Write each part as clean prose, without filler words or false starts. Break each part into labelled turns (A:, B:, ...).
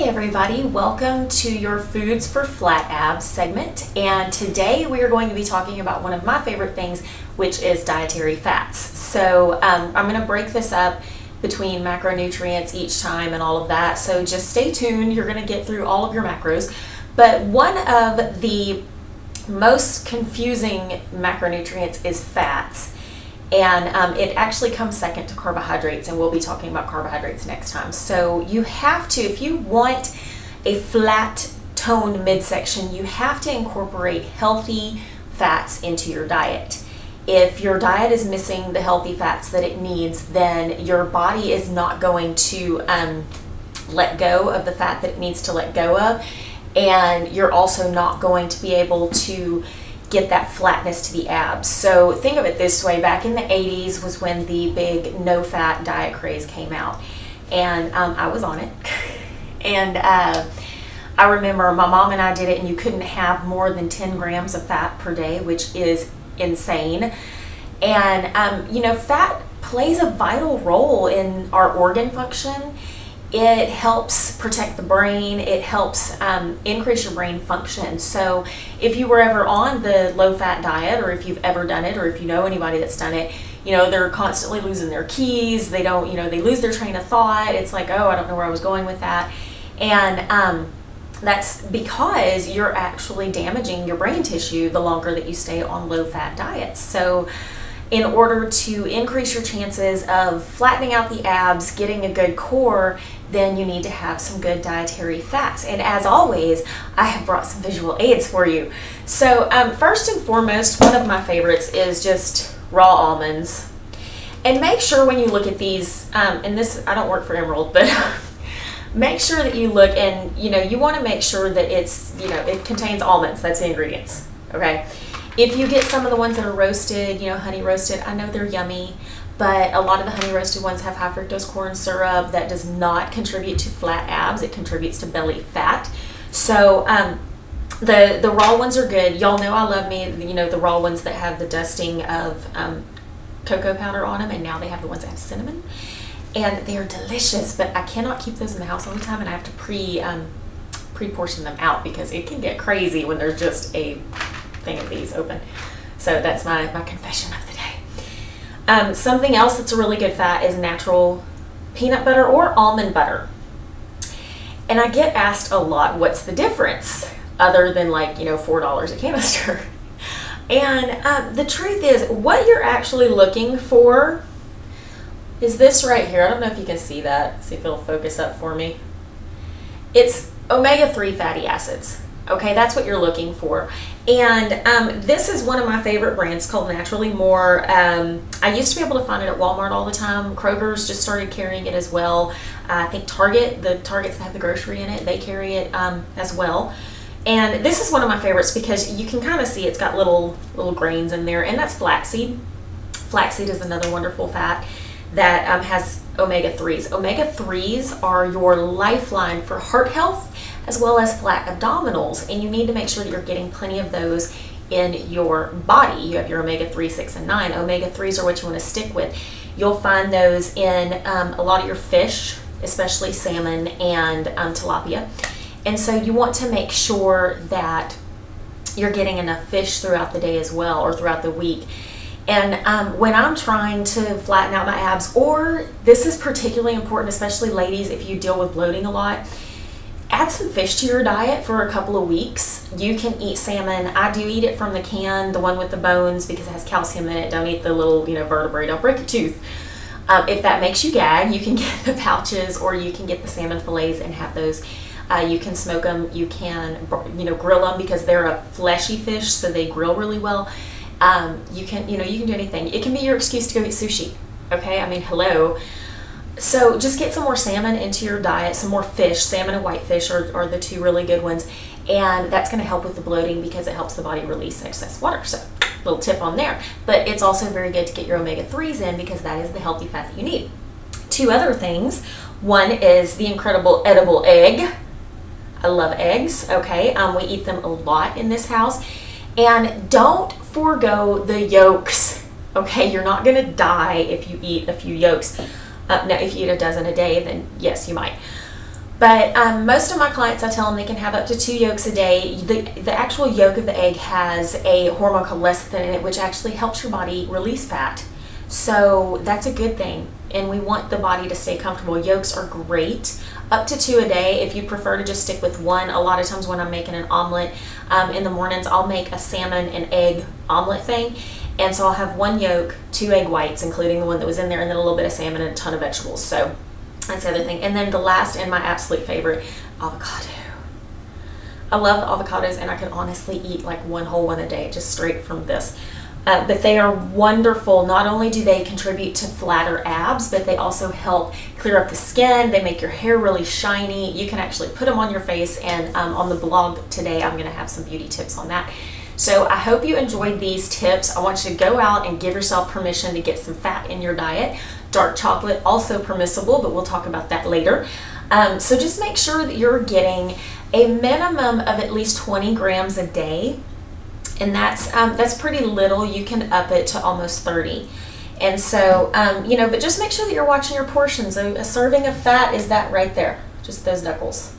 A: Everybody, welcome to your Foods for Flat Abs segment, and today we are going to be talking about one of my favorite things, which is dietary fats. So I'm going to break this up between macronutrients each time and all of that, so just stay tuned. You're going to get through all of your macros, but one of the most confusing macronutrients is fats. And it actually comes second to carbohydrates, and we'll be talking about carbohydrates next time. So you have to, if you want a flat toned midsection, you have to incorporate healthy fats into your diet. If your diet is missing the healthy fats that it needs, then your body is not going to let go of the fat that it needs to let go of, and you're also not going to be able to get that flatness to the abs. So think of it this way: back in the 80s was when the big no-fat diet craze came out, and I was on it. And I remember my mom and I did it, and you couldn't have more than 10 grams of fat per day, which is insane. And you know, fat plays a vital role in our organ function. It helps protect the brain. It helps increase your brain function. So if you were ever on the low-fat diet, or if you've ever done it, or if you know anybody that's done it, you know, they're constantly losing their keys. They don't, you know, they lose their train of thought. It's like, oh, I don't know where I was going with that. And that's because you're actually damaging your brain tissue the longer that you stay on low-fat diets. So in order to increase your chances of flattening out the abs, getting a good core, then you need to have some good dietary fats. And as always, I have brought some visual aids for you. So first and foremost, one of my favorites is just raw almonds. And make sure when you look at these, and this, I don't work for Emerald, but make sure that you look, and you know, you want to make sure that it's, you know, it contains almonds. That's the ingredients, okay? If you get some of the ones that are roasted, you know, honey roasted, I know they're yummy, but a lot of the honey roasted ones have high fructose corn syrup that does not contribute to flat abs. It contributes to belly fat. So the raw ones are good. Y'all know I love me, you know, the raw ones that have the dusting of cocoa powder on them, and now they have the ones that have cinnamon, and they are delicious. But I cannot keep those in the house all the time, and I have to pre-portion them out because it can get crazy when there's just a thing of these open. So that's my confession of the day. Something else that's a really good fat is natural peanut butter or almond butter. And I get asked a lot, what's the difference other than, like, you know, $4 a canister? And the truth is, what you're actually looking for is this right here. I don't know if you can see that. See if it'll focus up for me. It's omega-3 fatty acids. Okay, that's what you're looking for. And this is one of my favorite brands called Naturally More. I used to be able to find it at Walmart all the time. Kroger's just started carrying it as well. I think Target, the Targets that have the grocery in it, they carry it as well. And this is one of my favorites because you can kind of see it's got little grains in there, and that's flaxseed. Flaxseed is another wonderful fat that has omega-3s. Omega-3s are your lifeline for heart health as well as flat abdominals, and you need to make sure that you're getting plenty of those in your body. You have your omega-3, 6, and 9. Omega-3s are what you want to stick with. You'll find those in a lot of your fish, especially salmon and tilapia. And so you want to make sure that you're getting enough fish throughout the day as well, or throughout the week. And when I'm trying to flatten out my abs, or this is particularly important, especially ladies, if you deal with bloating a lot, add some fish to your diet for a couple of weeks. You can eat salmon. I do eat it from the can, the one with the bones, because it has calcium in it. Don't eat the little, you know, vertebrae. Don't break your tooth. If that makes you gag, you can get the pouches, or you can get the salmon fillets and have those. You can smoke them. You can, you know, grill them because they're a fleshy fish, so they grill really well. You can, you know, you can do anything. It can be your excuse to go eat sushi. Okay, I mean, hello. So just get some more salmon into your diet, some more fish. Salmon and whitefish are the two really good ones, and that's going to help with the bloating because it helps the body release excess water. So little tip on there. But it's also very good to get your omega-3s in because that is the healthy fat that you need. Two other things. One is the incredible edible egg. I love eggs, okay? We eat them a lot in this house. And don't forego the yolks, okay? You're not going to die if you eat a few yolks. Now, if you eat a dozen a day, then yes, you might. But most of my clients, I tell them they can have up to 2 yolks a day. The actual yolk of the egg has a hormone called lecithin in it, which actually helps your body release fat. So that's a good thing, and we want the body to stay comfortable. Yolks are great. Up to 2 a day. If you prefer to just stick with 1, a lot of times when I'm making an omelet in the mornings, I'll make a salmon and egg omelet thing. And so I'll have 1 yolk, 2 egg whites, including the one that was in there, and then a little bit of salmon and a ton of vegetables. So that's the other thing. And then the last and my absolute favorite, avocado. I love avocados, and I can honestly eat like 1 whole one a day, just straight from this. But they are wonderful. Not only do they contribute to flatter abs, but they also help clear up the skin. They make your hair really shiny. You can actually put them on your face, and on the blog today, I'm going to have some beauty tips on that. So I hope you enjoyed these tips. I want you to go out and give yourself permission to get some fat in your diet. Dark chocolate, also permissible, but we'll talk about that later. So just make sure that you're getting a minimum of at least 20 grams a day. And that's pretty little. You can up it to almost 30. And so, you know, but just make sure that you're watching your portions. A serving of fat is that right there, just those knuckles.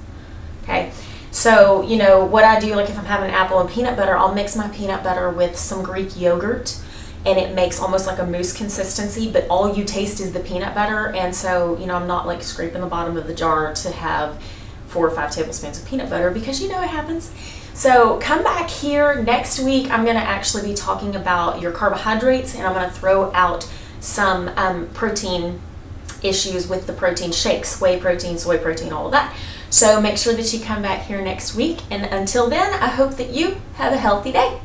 A: Okay. So, you know, what I do, like if I'm having apple and peanut butter, I'll mix my peanut butter with some Greek yogurt, and it makes almost like a mousse consistency, but all you taste is the peanut butter. And so, you know, I'm not like scraping the bottom of the jar to have 4 or 5 tablespoons of peanut butter, because you know it happens. So come back here next week. I'm going to actually be talking about your carbohydrates, and I'm going to throw out some protein issues with the protein shakes, whey protein, soy protein, all of that. So make sure that you come back here next week. And until then, I hope that you have a healthy day.